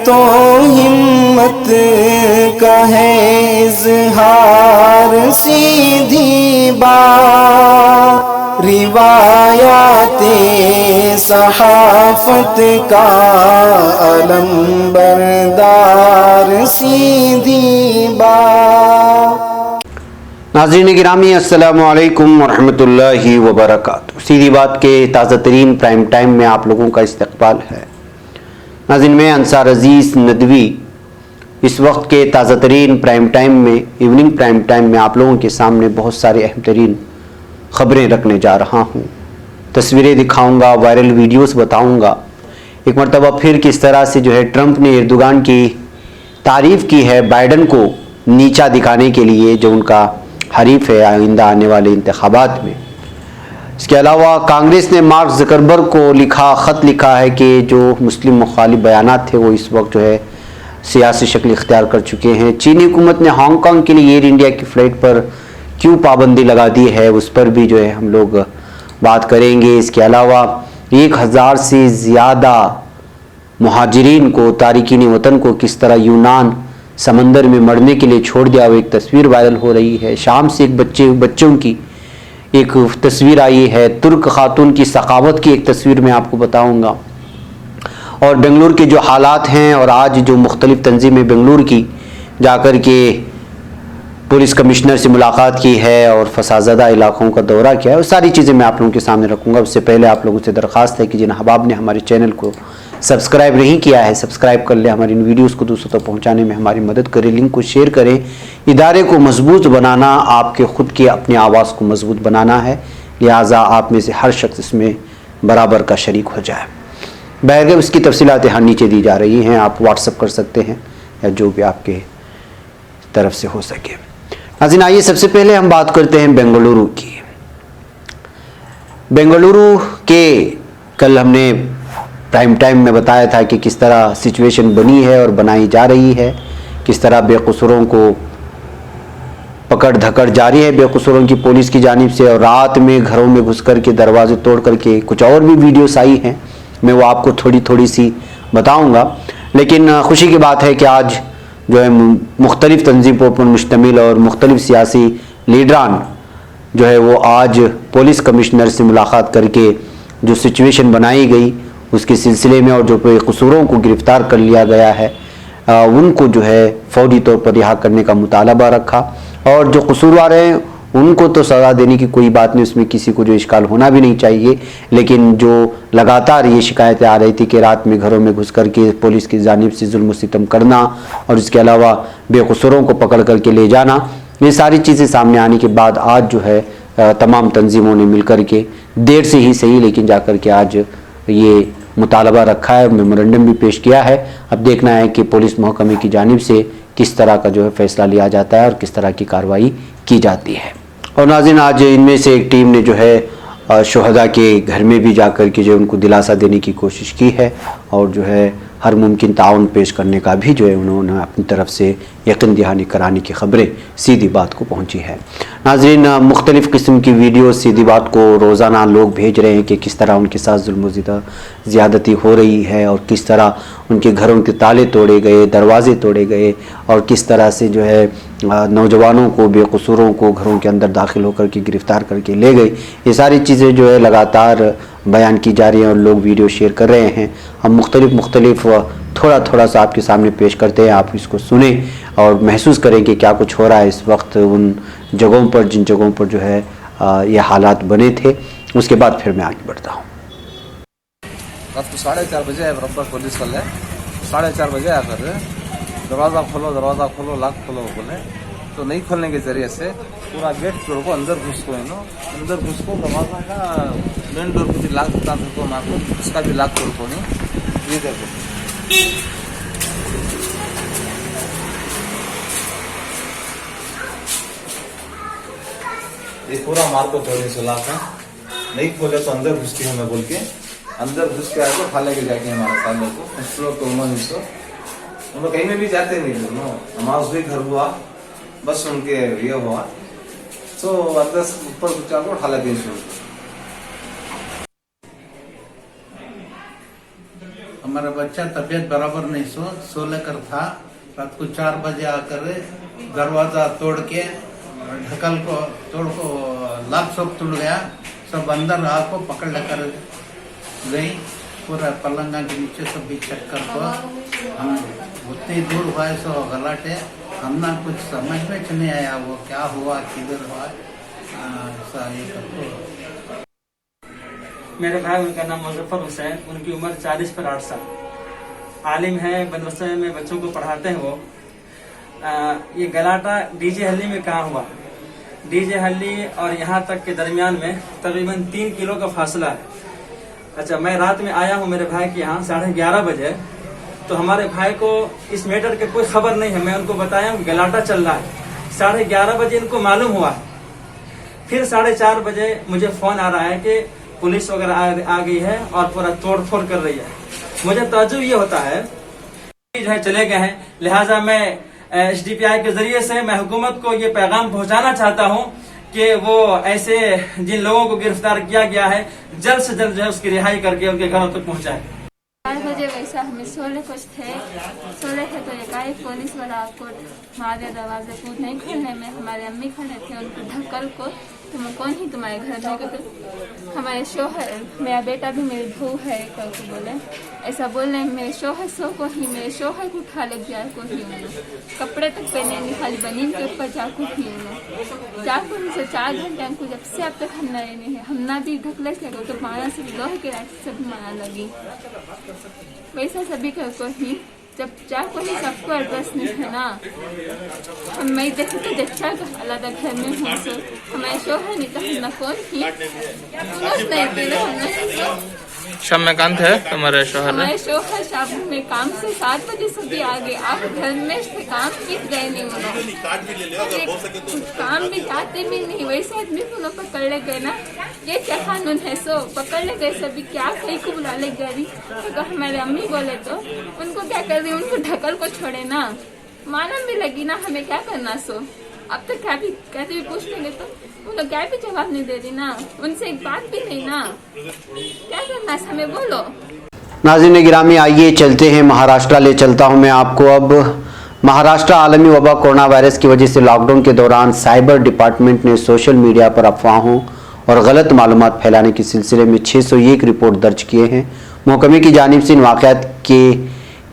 تو ہمت کا ہے اظہار، سیدھی بات روایات صحافت کا علم بردار، سیدھی بات۔ ناظرین گرامی السلام علیکم ورحمۃ اللہ وبرکاتہ۔ سیدھی بات کے تازہ ترین پرائم ٹائم میں آپ لوگوں کا استقبال ہے۔ ناظرین میں انصار عزیز ندوی اس وقت کے تازہ ترین پرائم ٹائم میں، ایوننگ پرائم ٹائم میں آپ لوگوں کے سامنے بہت سارے اہم ترین خبریں رکھنے جا رہا ہوں، تصویریں دکھاؤں گا، وائرل ویڈیوز بتاؤں گا۔ ایک مرتبہ پھر کس طرح سے ٹرمپ نے ایردوغان کی تعریف کی ہے بائیڈن کو نیچا دکھانے کے لیے، جو ان کا حریف ہے آئندہ آنے والے انتخابات میں۔ اس کے علاوہ کانگریس نے مارک زکربرگ کو خط لکھا ہے کہ جو مسلم مخالف بیانات تھے وہ اس وقت سیاسی شکل اختیار کر چکے ہیں۔ چینی حکومت نے ہانگ کانگ کے لیے ایئر انڈیا کی فلائٹ پر کیوں پابندی لگا دی ہے، اس پر بھی ہم لوگ بات کریں گے۔ اس کے علاوہ 1000 سے زیادہ مہاجرین کو، تارکین وطن کو کس طرح یونان سمندر میں مرنے کے لیے چھوڑ دیا، وہ ایک تصویر وائرل ہو رہی ہے۔ شام سے بچوں کی ایک تصویر آئی ہے، ترک خاتون کی سخاوت کی ایک تصویر میں آپ کو بتاؤں گا، اور بنگلور کے جو حالات ہیں، اور آج جو مختلف تنظیمیں بنگلور کی جا کر کے پولیس کمشنر سے ملاقات کی ہے اور فساد زدہ علاقوں کا دورہ کیا ہے، وہ ساری چیزیں میں آپ لوگوں کے سامنے رکھوں گا۔ اس سے پہلے آپ لوگوں سے درخواست ہے کہ جن احباب نے ہمارے چینل کو سبسکرائب نہیں کیا ہے سبسکرائب کر لیں، ہماری ان ویڈیوز کو دوسروں تک پہنچانے میں ہماری مدد کریں، لنک کو شیئر کریں۔ ادارے کو مضبوط بنانا آپ کے خود کی اپنی آواز کو مضبوط بنانا ہے، لہٰذا آپ میں سے ہر شخص اس میں برابر کا شریک ہو جائے۔ بہرکیف اس کی تفصیلات یہاں نیچے دی جا رہی ہیں، آپ واٹس اپ کر سکتے ہیں یا جو بھی آپ کے طرف سے ہو سکے۔ ناظرین آئیے سب سے پہلے ہم بات کرتے ہیں بنگلورو کی۔ بنگلورو کے کل ہم نے پرائم ٹائم میں بتایا تھا کہ کس طرح سچویشن بنی ہے اور بنائی جا رہی ہے، کس طرح بے قصوروں کو پکڑ دھکڑ جاری ہے بے قصوروں کی پولیس کی جانب سے، اور رات میں گھروں میں گھس کر کے دروازے توڑ کر کے کچھ اور بھی ویڈیوز آئی ہیں، میں وہ آپ کو تھوڑی سی بتاؤں گا۔ لیکن خوشی کی بات ہے کہ آج مختلف تنظیموں پر مشتمل اور مختلف سیاسی لیڈران وہ آج پولیس کمشنر سے ملاقات کر کے جو سچویشن بنائی گئی اس کے سلسلے میں، اور جو بے قصوروں کو گرفتار کر لیا گیا ہے ان کو فوری طور پر رہا کرنے کا مطالبہ رکھا، اور جو قصوروار ہیں ان کو تو سزا دینے کی کوئی بات نہیں، اس میں کسی کو اشکال ہونا بھی نہیں چاہیے، لیکن جو لگاتار یہ شکایتیں آ رہی تھی کہ رات میں گھروں میں گھس کر کے پولیس کی جانب سے ظلم و ستم کرنا اور اس کے علاوہ بے قصوروں کو پکڑ کر کے لے جانا، یہ ساری چیزیں سامنے آنے کے بعد آج تمام تنظیموں نے مل کر کے دیر سے ہی صحیح لیکن جا کر کے آج یہ مطالبہ رکھا ہے، میمورنڈم بھی پیش کیا ہے۔ اب دیکھنا ہے کہ پولیس محکمے کی جانب سے کس طرح کا فیصلہ لیا جاتا ہے اور کس طرح کی کارروائی کی جاتی ہے۔ اور ناظرین آج ان میں سے ایک ٹیم نے شہداء کے گھر میں بھی جا کر کے ان کو دلاسا دینے کی کوشش کی ہے، اور ہر ممکن تعاون پیش کرنے کا بھی انہوں نے اپنی طرف سے یقین دہانی کرانے کی خبریں سیدھی بات کو پہنچی ہے۔ ناظرین مختلف قسم کی ویڈیوز سیدھی بات کو روزانہ لوگ بھیج رہے ہیں کہ کس طرح ان کے ساتھ ظلم و زیادتی ہو رہی ہے، اور کس طرح ان کے گھروں کے تالے توڑے گئے، دروازے توڑے گئے، اور کس طرح سے نوجوانوں کو بے قصوروں کو گھروں کے اندر داخل ہو کر کے گرفتار کر کے لے گئے۔ یہ ساری چیزیں لگاتار بیان کی جا رہی ہیں اور لوگ ویڈیو شیئر کر رہے ہیں۔ ہم مختلف تھوڑا سا آپ کے سامنے پیش کرتے ہیں، آپ اس کو سنیں اور محسوس کریں کہ کیا کچھ ہو رہا ہے اس وقت ان جگہوں پر جن جگہوں پر یہ حالات بنے تھے۔ اس کے بعد پھر میں آگے بڑھتا ہوں۔ رات کو 4:30 بجے برابر پولیس والے 4:30 بجے آ کر دروازہ کھولو لاک کھولو بولے، تو نہیں کھولنے کے ذریعے سے پورا گیٹ توڑ کو اندر گھس کو دروازہ کا مین ڈور کو بھی لاک ہوتا کو مارو، اس کا بھی لاک توڑ کو نہیں یہ دیکھو یہ پورا مار کو توڑنے سے لاک ہے، نہیں کھولے تو اندر گھس کے ہمیں بول کے اندر گھس کے آئے تو کھا لے کے جا کے ہمارے سامنے کو اس لوگ تو ہم لوگ کہیں میں بھی جاتے نہیں، نماز بھی گھر ہوا بس ان کے یہ ہوا تو اندر اوپر بچا کو اٹھا لگے۔ हमारा बच्चा तबीयत बराबर नहीं सो लेकर था। रात को 4 बजे आकर दरवाजा तोड़ के ढकल को तोड़ को लॉक सब टूट गया, सब अंदर आको पकड़ लेकर गई। पूरा पलंगा के नीचे सब भी चक्कर को हम उतनी दूर हुआ सो गलाटे, हमना कुछ समझ में नहीं आया वो क्या हुआ किधर हुआ। ऐसा ये करके मेरे भाई, उनका नाम मुजफ्फर हुसैन, उनकी उम्र 40 पर 8 साल, आलिम है, मदरसे में बच्चों को पढ़ाते हैं वो। ये गलाटा डीजे हल्ली में कहाँ हुआ? डीजे हल्ली और यहाँ तक के दरमियान में तकरीबन 3 किलो का फासला है। अच्छा, मैं रात में आया हूँ मेरे भाई के यहाँ 11:30 बजे, तो हमारे भाई को इस मैटर की कोई खबर नहीं है। मैं उनको बताया हूँ गलाटा चल रहा है, 11:30 बजे इनको मालूम हुआ। फिर 4:30 बजे मुझे फोन आ रहा है कि पुलिस वगैरह आ गई है और पूरा तोड़ फोड़ कर रही है। मुझे ताज्जुब ये होता है जो है चले गए हैं, लिहाजा मैं HDPI के जरिए से मैं हुकूमत को ये पैगाम पहुंचाना चाहता हूं कि वो ऐसे जिन लोगों को गिरफ्तार किया गया है जल्द से जल्द जो है उसकी रिहाई करके उनके घरों तक पहुंचाए। 4 बजे वैसा हमें सोले कुछ थे तो एकाएक पुलिस वाला आपको हमारे दरवाजे को नहीं खोलने में हमारे अम्मी खड़े थे, उनको ढक्कल को तुम कौन ही तुम्हारे घर में, क्योंकि हमारे शोहर, मेरा बेटा भी मेरी बहू है करके बोले, ऐसा बोल रहे मेरे शोहर मेरे शोहर को उठा ले जाको ही उन्होंने कपड़े तक पहने नहीं, खाली बनीन के ऊपर जाको ही उन्होंने जाको से 4 घंटे हमको जब से अब तक हम नहीं है, हम ना भी ढकले से तो माना से लोहे के रास्ते से भी माना लगी। वैसा सभी को ही जब जाको ही सबको एड्रेस नहीं है ना, हम मैं देखी तो देखा अलग घर में हूँ सो हमारे शोहर नहीं तो हम न कौन ही शम्यकांत है तुम्हारे शोहर? हमारे शोहर शाम में काम से 7 बजे से भी आ गए, आप घर में से काम भी गए नहीं, उन्होंने काम भी जाते भी नहीं, वैसे आदमी को लोग पकड़ ले गए ना, ये क्या कानून है? सो पकड़ ले गए सभी, क्या कहीं को बुला ले गई। तो हमारे अम्मी बोले तो उनको क्या कर रही, उनको ढकल को छोड़े ना, मालूम भी लगी ना हमें क्या करना। सो अब तक क्या भी कहते भी पूछ लेंगे तो वो लोग क्या भी जवाब नहीं दे रही ना, उनसे एक बात भी नहीं ना, क्या करना है हमें बोलो। नाज़रीन गिरामी, आइए चलते हैं महाराष्ट्र, ले चलता हूं मैं आपको। अब महाराष्ट्र आलमी वबा कोरोना वायरस की वजह से लॉकडाउन के दौरान साइबर डिपार्टमेंट ने सोशल मीडिया पर अफवाहों और गलत मालूमात फैलाने के सिलसिले में 601 रिपोर्ट दर्ज किए हैं। महकमे की जानिब से इन वाक़यात के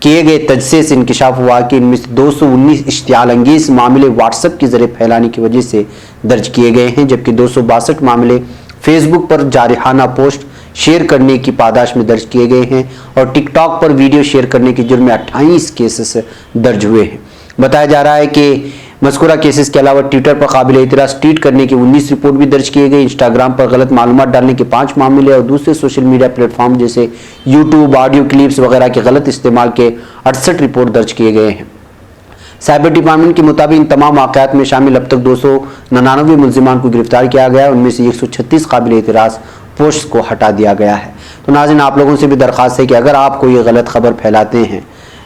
किए गए तजसे से इंकशाफ हुआ कि इनमें से 219 इश्तियाल अंगेज मामले व्हाट्सएप के जरिए फैलाने की वजह से दर्ज किए गए हैं, जबकि 262 मामले फेसबुक पर जारहाना पोस्ट शेयर करने की पादाश में दर्ज किए गए हैं और टिकटॉक पर वीडियो शेयर करने के जुर्म में 28 केसेस दर्ज हुए हैं। बताया जा रहा है कि मज़कूरा केसेस के अलावा ट्विटर पर काबिल एतराज़ ट्वीट करने की 19 रिपोर्ट भी दर्ज किए गए, इंस्टाग्राम पर गलत मालूमात डालने के 5 मामले और दूसरे सोशल मीडिया प्लेटफॉर्म जैसे यूट्यूब, ऑडियो क्लिप्स वगैरह के गलत इस्तेमाल के 68 रिपोर्ट दर्ज किए गए हैं। साइबर डिपार्टमेंट के मुताबिक इन तमाम वाक़यात में शामिल अब तक 299 मुल्ज़िमान को गिरफ्तार किया गया है, उनमें से 136 काबिल एतराज़ पोस्ट को हटा दिया गया है। तो नाज़रीन, आप लोगों से भी दरख्वास्त है कि अगर आप कोई गलत खबर फैलाते हैं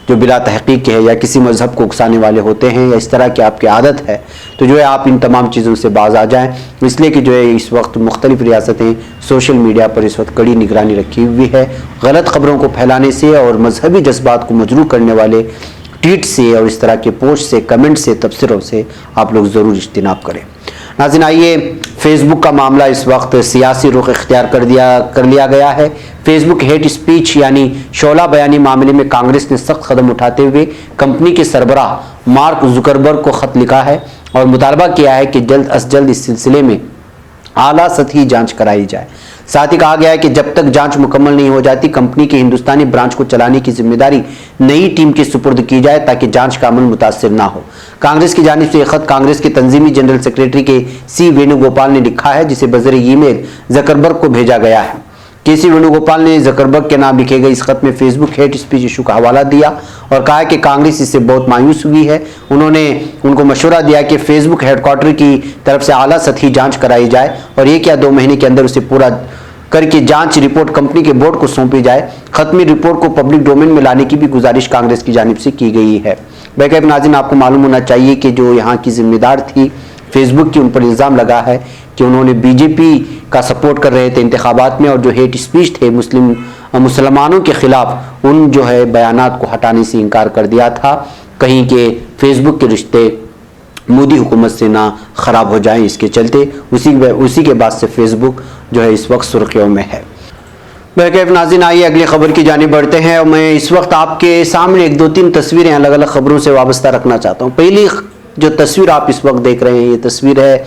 जो बिला तहकीक है या किसी मजहब को उकसाने वाले होते हैं या इस तरह की आपकी आदत है, तो जो है आप इन तमाम चीज़ों से बाज आ जाएं, इसलिए कि जो है इस वक्त मुख्तलिफ रियासतें सोशल मीडिया पर इस वक्त कड़ी निगरानी रखी हुई है। गलत खबरों को फैलाने से और मजहबी जज्बात को मजरूह करने वाले ट्वीट से और इस तरह के पोस्ट से, कमेंट से, तबसरों से आप लोग ज़रूर इज्तिनाब करें। नाज़रीन, आइए फेसबुक का मामला इस वक्त सियासी रुख इख्तियार कर लिया गया है। फेसबुक हेट स्पीच यानी शोला बयानी मामले में कांग्रेस ने सख्त कदम उठाते हुए कंपनी के सरबराह मार्क जुकरबर्ग को खत लिखा है और मुतालबा किया है कि जल्द अज जल्द इस सिलसिले में आला सतही जांच कराई जाए। साथ ही कहा गया है कि जब तक जांच मुकम्मल नहीं हो जाती कंपनी के हिंदुस्तानी ब्रांच को चलाने की जिम्मेदारी नई टीम के सुपुर्द की जाए ताकि जांच का अमल मुतासिर ना हो। कांग्रेस की जानिब से खत कांग्रेस के तंजीमी जनरल सेक्रेटरी के सी वेणुगोपाल ने लिखा है, जिसे बजरिए ईमेल जकरबर्ग को भेजा गया है। केसी वेणुगोपाल ने जकरबर्ग के नाम लिखे गए इस खत में फेसबुक हेट स्पीच इशू का हवाला दिया और कहा कि कांग्रेस इससे बहुत मायूस हुई है। उन्होंने उनको मशवरा दिया कि फेसबुक हेडक्वार्टर की तरफ से आला सतही जांच कराई जाए और 1 या 2 महीने के अंदर उसे पूरा करके जांच रिपोर्ट कंपनी के बोर्ड को सौंपी जाए। खत्मी रिपोर्ट को पब्लिक डोमेन में लाने की भी गुजारिश कांग्रेस की जानिब से की गई है। बेहतर नाज़रीन, आपको मालूम होना चाहिए कि जो यहाँ की जिम्मेदार थी फेसबुक की, उन पर इल्ज़ाम लगा है कि उन्होंने बीजेपी का सपोर्ट कर रहे थे इंतखाबात में और जो हेट स्पीच थे मुस्लिम मुसलमानों के ख़िलाफ़ उन जो है बयानात को हटाने से इनकार कर दिया था, कहीं के फेसबुक के रिश्ते मोदी हुकूमत से ना ख़राब हो जाएं, इसके चलते उसी के बाद से फेसबुक जो है इस वक्त सुर्खियों में है। बहरकैफ नाज़रीन, आइए अगली खबर की जानिब बढ़ते हैं और मैं इस वक्त आपके सामने एक दो तीन तस्वीरें अलग अलग खबरों से वाबस्ता रखना चाहता हूँ। पहली जो तस्वीर आप इस वक्त देख रहे हैं, ये तस्वीर है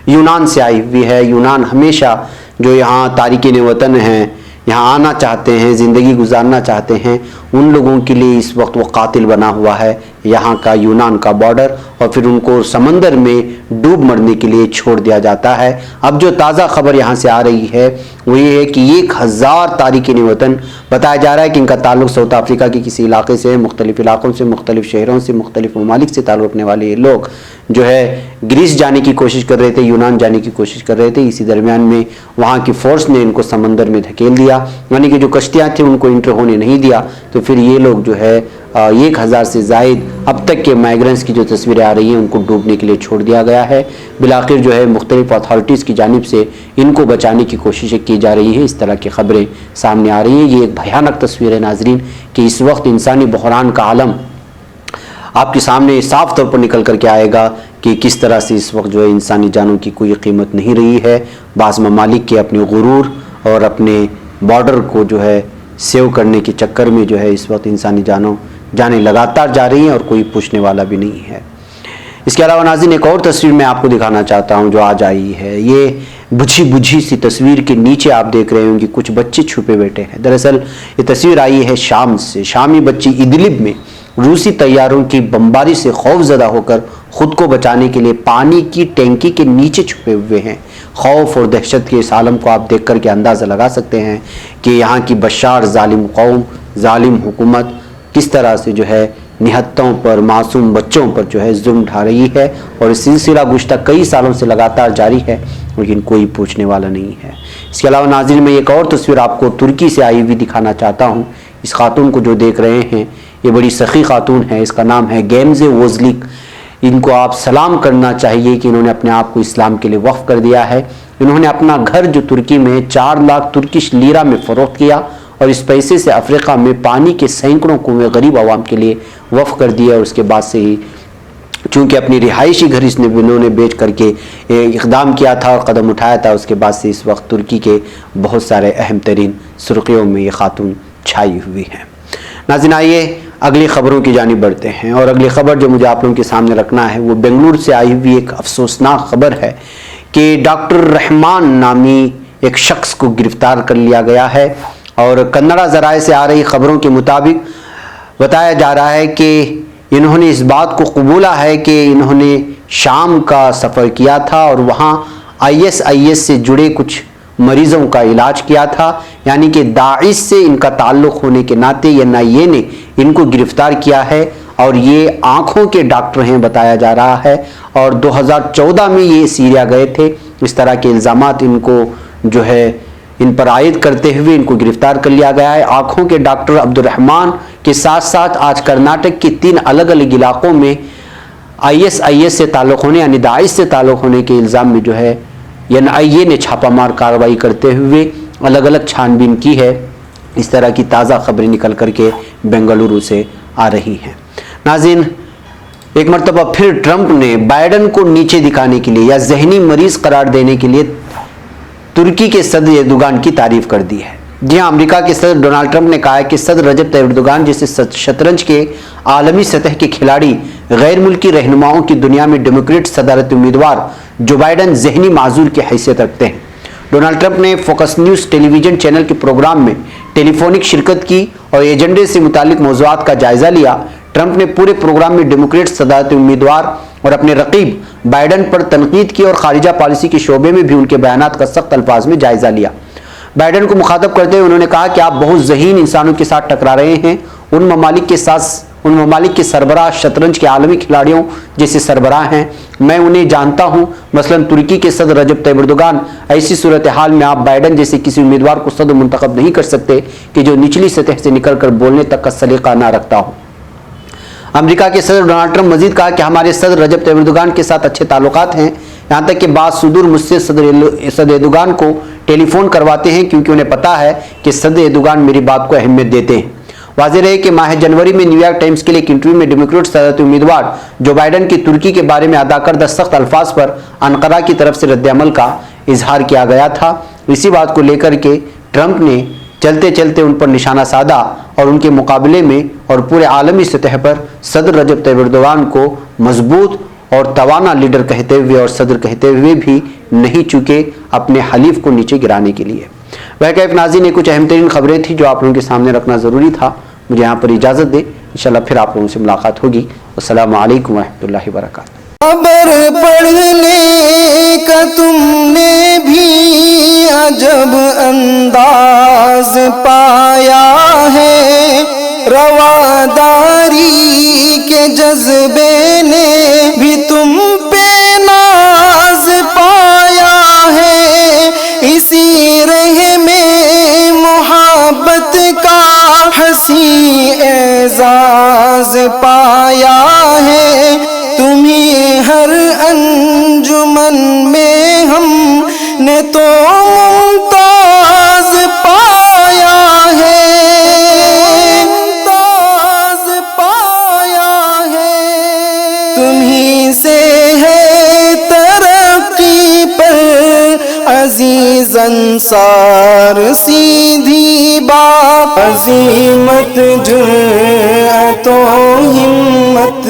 यूनान से आई हुई है। यूनान हमेशा जो यहाँ तारिकीन वतन हैं, यहाँ आना चाहते हैं, ज़िंदगी गुजारना चाहते हैं, उन लोगों के लिए इस वक्त वो कातिल बना हुआ है यहाँ का यूनान का बॉर्डर, और फिर उनको समंदर में डूब मरने के लिए छोड़ दिया जाता है। अब जो ताज़ा खबर यहाँ से आ रही है वो ये है कि 1000 तारिकीन वतन, बताया जा रहा है कि इनका ताल्लुक साउथ अफ्रीका के किसी इलाके से, मुख्तलिफ इलाकों से, मुख्तलिफ शहरों से, मुख्तलिफ ममालिक से ताल्लुक रखने वाले ये लोग जो है ग्रीस जाने की कोशिश कर रहे थे, यूनान जाने की कोशिश कर रहे थे। इसी दरमियान में वहाँ की फ़ोर्स ने इनको समंदर में धकेल दिया, यानी कि जो कश्तियाँ थी उनको इंटर होने नहीं दिया। तो फिर ये लोग जो है 1000 से ज़ायद अब तक के माइग्रेंट्स की जो तस्वीरें आ रही हैं उनको डूबने के लिए छोड़ दिया गया है। बिलाखिर जो है मुख्तलिफ अथॉरिटीज़ की जानिब से इनको बचाने की कोशिशें की जा रही हैं। इस तरह की खबरें सामने आ रही हैं। ये एक भयानक तस्वीर है नाजरीन कि इस वक्त इंसानी बहरान का आलम आपके सामने साफ तौर पर निकल करके आएगा कि किस तरह से इस वक्त जो है इंसानी जानों की कोई कीमत नहीं रही है। बाज़ ममालिक के अपने गुरूर और अपने बॉर्डर को जो है सेव करने के चक्कर में जो है इस वक्त इंसानी जानें लगातार जा रही हैं और कोई पूछने वाला भी नहीं है। इसके अलावा नाज़रीन, एक और तस्वीर मैं आपको दिखाना चाहता हूं जो आज आई है। ये बुझी सी तस्वीर के नीचे आप देख रहे होंगे कुछ बच्चे छुपे बैठे हैं। दरअसल ये तस्वीर आई है शाम से। शामी बच्चे इदलिब में रूसी तैयारों की बमबारी से खौफजदा होकर खुद को बचाने के लिए पानी की टैंकी के नीचे छुपे हुए हैं। खौफ और दहशत के इस आलम को आप देख कर के अंदाज़ा लगा सकते हैं कि यहाँ की बशार जालिम कौम, जालिम हुकूमत किस तरह से जो है निहत्तों पर, मासूम बच्चों पर जो है जुल्म ढा रही है। और इस सिलसिला गुज़श्ता कई सालों से लगातार जारी है, लेकिन कोई पूछने वाला नहीं है। इसके अलावा नाज़रीन, मैं एक और तस्वीर आपको तुर्की से आई हुई दिखाना चाहता हूँ। इस खातून को जो देख रहे हैं ये बड़ी सखी खातून है, इसका नाम है गेमजे वोजलिक। इनको आप सलाम करना चाहिए कि इन्होंने अपने आप को इस्लाम के लिए वक्फ कर दिया है। इन्होंने अपना घर जो तुर्की में 4 लाख तुर्किश लीरा में फ़रोख्त किया और इस पैसे से अफ्रीका में पानी के सैकड़ों कुएं गरीब आवाम के लिए वक्फ कर दिया। और उसके बाद से ही चूँकि अपनी रिहायशी घर इन्होंने बेच करके इक़दाम किया था और क़दम उठाया था, उसके बाद से इस वक्त तुर्की के बहुत सारे अहम तरीन सुर्खियों में ये खातून छाई हुई है। नाज़रीन, आइए अगली खबरों की जानिब बढ़ते हैं और अगली खबर जो मुझे आप लोगों के सामने रखना है वो बेंगलुरु से आई हुई एक अफसोसनाक खबर है कि डॉक्टर रहमान नामी एक शख्स को गिरफ्तार कर लिया गया है। और कन्नड़ा ज़राए से आ रही खबरों के मुताबिक बताया जा रहा है कि इन्होंने इस बात को कबूला है कि इन्होंने शाम का सफ़र किया था और वहाँ ISIS से जुड़े कुछ मरीज़ों का इलाज किया था, यानी कि दाइश से इनका ताल्लुक़ होने के नाते NIA ने इनको गिरफ़्तार किया है। और ये आँखों के डॉक्टर हैं बताया जा रहा है और 2014 में ये सीरिया गए थे। इस तरह के इल्ज़ामात इनको जो है इन पर आयद करते हुए इनको गिरफ्तार कर लिया गया है। आँखों के डॉक्टर अब्दुर्रहमान के साथ साथ आज कर्नाटक के 3 अलग अलग इलाकों में ISIS से ताल्लुक़ होने यानी दाइश से ताल्लुक़ होने के इल्ज़ाम में जो है NIA ने छापामार कार्रवाई करते हुए अलग अलग छानबीन की है। इस तरह की ताज़ा खबरें निकल करके बेंगलुरु से आ रही हैं। नाज़रीन, एक मरतबा फिर ट्रंप ने बाइडन को नीचे दिखाने के लिए या जहनी मरीज़ करार देने के लिए तुर्की के सदर एर्दोगान की तारीफ कर दी है। जी हाँ, अमेरिका के सदर डोनाल्ड ट्रंप ने कहा है कि सदर रजब तैयब एर्दोगान जैसे शतरंज के आलमी सतह के खिलाड़ी गैर मुल्की रहनुमाओं की दुनिया में डेमोक्रेट सदारती उम्मीदवार जो बाइडन जहनी माजूर की हैसियत रखते हैं। डोनाल्ड ट्रंप ने फोकस न्यूज़ टेलीविजन चैनल के प्रोग्राम में टेलीफोनिक शिरकत की और एजेंडे से मुतालिक मौज़ूआत का जायजा लिया। ट्रंप ने पूरे प्रोग्राम में डेमोक्रेट सदारती उम्मीदवार और अपने रकीब बाइडन पर तनकीद की और खारिजा पॉलिसी के शोबे में भी उनके बयानात का सख्त अल्फाज में जायजा लिया। बाइडन को मुखातब करते हुए उन्होंने कहा कि आप बहुत ज़हीन इंसानों के साथ टकरा रहे हैं। उन ममालिक के सरबराह शतरंज के आलमी खिलाड़ियों जैसे सरबराह हैं, मैं उन्हें जानता हूं। मसलन तुर्की के सदर रजब तैयब एर्दोगान। ऐसी सूरत हाल में आप बाइडन जैसे किसी उम्मीदवार को सदर मुंतखब नहीं कर सकते कि जो निचली सतह से निकल कर बोलने तक का सलीका ना रखता हो। अमेरिका के सदर डोनाल्ड ट्रंप मजीद कहा कि हमारे सदर रजब तैयब एर्दोगान के साथ अच्छे ताल्लुकात हैं, यहाँ तक कि बाद सुदूर मुझसे सदर एर्दोगान को टेलीफोन करवाते हैं, क्योंकि उन्हें पता है कि सदर एर्दोगान मेरी बात को अहमियत देते हैं। वाज़ेह रहे कि माह जनवरी में न्यूयॉर्क टाइम्स के लिए एक इंटरव्यू में डेमोक्रेट सदरती उम्मीदवार जो बाइडन की तुर्की के बारे में अदा करदा सख्त अल्फाज पर अनकरा की तरफ से रद्द-ए-अमल का इजहार किया गया था। इसी बात को लेकर के ट्रंप ने चलते चलते उन पर निशाना साधा और उनके मुकाबले में और पूरे आलमी सतह पर सदर रजब तैयब एर्दोगान को मजबूत और तवाना लीडर कहते हुए और सदर कहते हुए भी नहीं चुके अपने हलीफ को नीचे गिराने के लिए। वह कैफ नाज़रीन ने कुछ अहम तरीन खबरें थी जो आप लोगों के सामने रखना ज़रूरी था। मुझे यहाँ पर इजाज़त दे, इंशाल्लाह फिर आप लोगों से मुलाकात होगी। अस्सलामु अलैकुम व रहमतुल्लाहि व बरकातुहू। खबर पढ़ने का तुमने भी अजब अंदाज पाया है, रवादारी के जज्बे ने भी तुम पे नाज पाया है, इसी रह में मोहब्बत का हंसी एजाज पाया है, तुम्हें हर अंजुमन में हमने तो मुमताज पाया है, मुमताज पाया है, तुम्हीं से है तरक्की पर अजीज अंसार सीधी बात, अजीमत जुर्अतो हिम्मत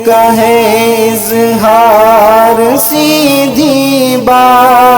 का है इज़हार सीधी बात।